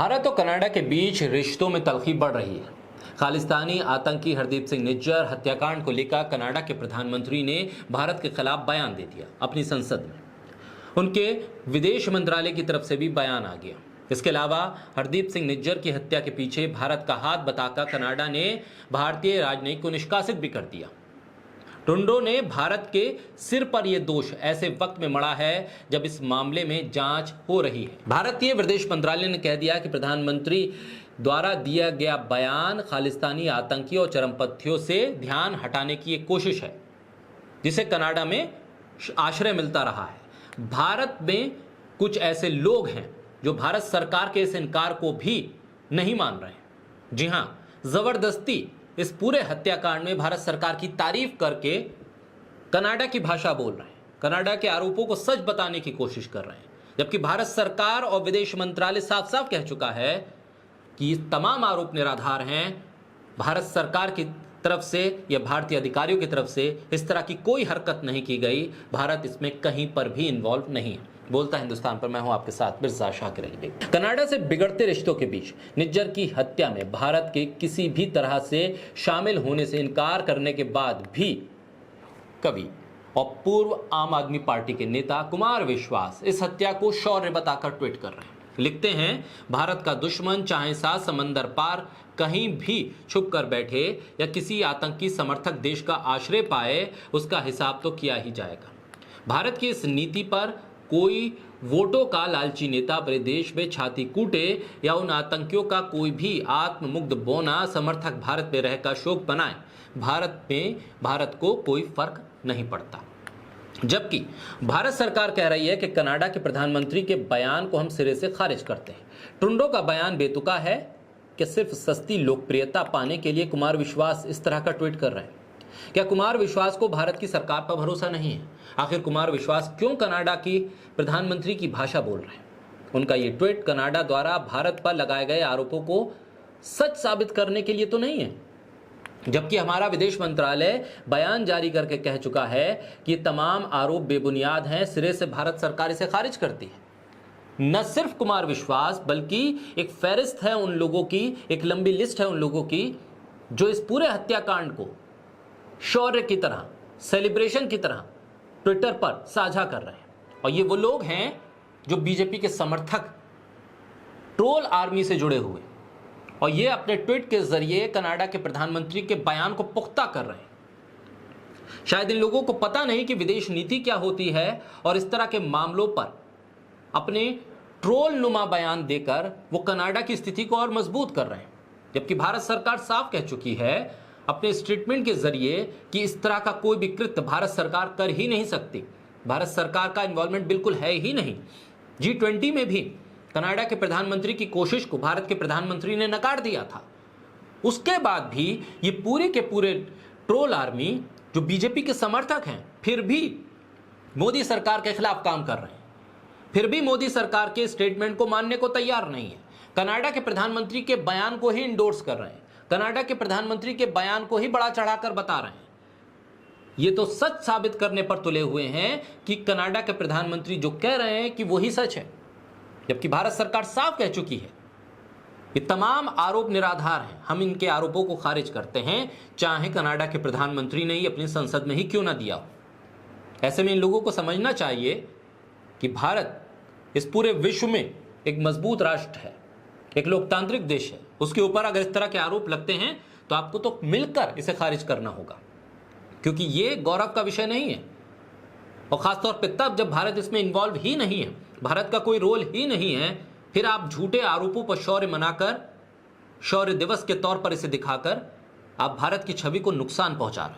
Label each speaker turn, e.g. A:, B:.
A: भारत और कनाडा के बीच रिश्तों में तल्खी बढ़ रही है। खालिस्तानी आतंकी हरदीप सिंह निज्जर हत्याकांड को लेकर कनाडा के प्रधानमंत्री ने भारत के खिलाफ बयान दे दिया अपनी संसद में। उनके विदेश मंत्रालय की तरफ से भी बयान आ गया। इसके अलावा हरदीप सिंह निज्जर की हत्या के पीछे भारत का हाथ बताकर कनाडा ने भारतीय राजनयिक को निष्कासित भी कर दिया। ट्रुडो ने भारत के सिर पर यह दोष ऐसे वक्त में मढ़ा है जब इस मामले में जांच हो रही है। भारतीय विदेश मंत्रालय ने कह दिया कि प्रधानमंत्री द्वारा दिया गया बयान खालिस्तानी आतंकियों और चरमपंथियों से ध्यान हटाने की एक कोशिश है जिसे कनाडा में आश्रय मिलता रहा है। भारत में कुछ ऐसे लोग हैं जो भारत सरकार के इस इनकार को भी नहीं मान रहे हैं। जी हां, जबरदस्ती इस पूरे हत्याकांड में भारत सरकार की तारीफ करके कनाडा की भाषा बोल रहे हैं, कनाडा के आरोपों को सच बताने की कोशिश कर रहे हैं, जबकि भारत सरकार और विदेश मंत्रालय साफ साफ कह चुका है कि तमाम आरोप निराधार हैं। भारत सरकार की तरफ से या भारतीय अधिकारियों की तरफ से इस तरह की कोई हरकत नहीं की गई। भारत इसमें कहीं पर भी इन्वॉल्व नहीं है। बोलता हिंदुस्तान पर मैं हूं आपके साथ मिर्जा शाकिर अली। कनाडा से बिगड़ते रिश्तों के बीच निज्जर की हत्या में भारत के किसी भी तरह से शामिल होने से इनकार करने के बाद भी कवि और पूर्व आम आदमी पार्टी के नेता कुमार विश्वास इस हत्या को शौर्य बताकर ट्वीट कर रहे हैं। लिखते हैं, भारत का दुश्मन चाहे 7 समंदर पार कहीं भी छुप कर बैठे या किसी आतंकी समर्थक देश का आश्रय पाए, उसका हिसाब तो किया ही जाएगा। भारत की इस नीति पर कोई वोटों का लालची नेता अपने देश में छाती कूटे या उन आतंकियों का कोई भी आत्ममुग्ध बौना समर्थक भारत में रहकर शोक बनाए, भारत को कोई फर्क नहीं पड़ता। जबकि भारत सरकार कह रही है कि कनाडा के प्रधानमंत्री के बयान को हम सिरे से खारिज करते हैं। ट्रुडो का बयान बेतुका है कि सिर्फ सस्ती लोकप्रियता पाने के लिए कुमार विश्वास इस तरह का ट्वीट कर रहे हैं। क्या कुमार विश्वास को भारत की सरकार पर भरोसा नहीं है? आखिर कुमार विश्वास क्यों कनाडा की प्रधानमंत्री की भाषा बोल रहे हैं? उनका ये ट्वीट कनाडा द्वारा भारत पर लगाए गए आरोपों को सच साबित करने के लिए तो नहीं है, जबकि हमारा विदेश मंत्रालय बयान जारी करके कह चुका है कि तमाम आरोप बेबुनियाद हैं, सिरे से भारत सरकार इसे खारिज करती है। न सिर्फ कुमार विश्वास बल्कि एक फहरिस्त है उन लोगों की, एक लंबी लिस्ट है उन लोगों की जो इस पूरे हत्याकांड को शौर्य की तरह, सेलिब्रेशन की तरह ट्विटर पर साझा कर रहे हैं। और ये वो लोग हैं जो बीजेपी के समर्थक ट्रोल आर्मी से जुड़े हुए, और ये अपने ट्वीट के जरिए कनाडा के प्रधानमंत्री के बयान को पुख्ता कर रहे हैं। शायद इन लोगों को पता नहीं कि विदेश नीति क्या होती है, और इस तरह के मामलों पर अपने ट्रोल नुमा बयान देकर वो कनाडा की स्थिति को और मजबूत कर रहे हैं। जबकि भारत सरकार साफ कह चुकी है अपने स्टेटमेंट के जरिए कि इस तरह का कोई भी कृत्य भारत सरकार कर ही नहीं सकती। भारत सरकार का इन्वॉल्वमेंट बिल्कुल है ही नहीं। G20 में भी कनाडा के प्रधानमंत्री की कोशिश को भारत के प्रधानमंत्री ने नकार दिया था। उसके बाद भी ये पूरे के पूरे ट्रोल आर्मी जो बीजेपी के समर्थक हैं, फिर भी मोदी सरकार के खिलाफ काम कर रहे हैं, फिर भी मोदी सरकार के स्टेटमेंट को मानने को तैयार नहीं है। कनाडा के प्रधानमंत्री के बयान को ही इंडोर्स कर रहे हैं, कनाडा के प्रधानमंत्री के बयान को ही बड़ा चढ़ाकर बता रहे हैं। ये तो सच साबित करने पर तुले हुए हैं कि कनाडा के प्रधानमंत्री जो कह रहे हैं कि वही सच है, जबकि भारत सरकार साफ कह चुकी है ये तमाम आरोप निराधार हैं, हम इनके आरोपों को खारिज करते हैं, चाहे कनाडा के प्रधानमंत्री ने ही अपनी संसद में ही क्यों ना दिया हो। ऐसे में इन लोगों को समझना चाहिए कि भारत इस पूरे विश्व में एक मजबूत राष्ट्र है, एक लोकतांत्रिक देश है। उसके ऊपर अगर इस तरह के आरोप लगते हैं तो आपको तो मिलकर इसे खारिज करना होगा, क्योंकि ये गौरव का विषय नहीं है। और खासतौर पर तब जब भारत इसमें इन्वॉल्व ही नहीं है, भारत का कोई रोल ही नहीं है, फिर आप झूठे आरोपों पर शौर्य मनाकर, शौर्य दिवस के तौर पर इसे दिखाकर आप भारत की छवि को नुकसान पहुंचा रहे हैं।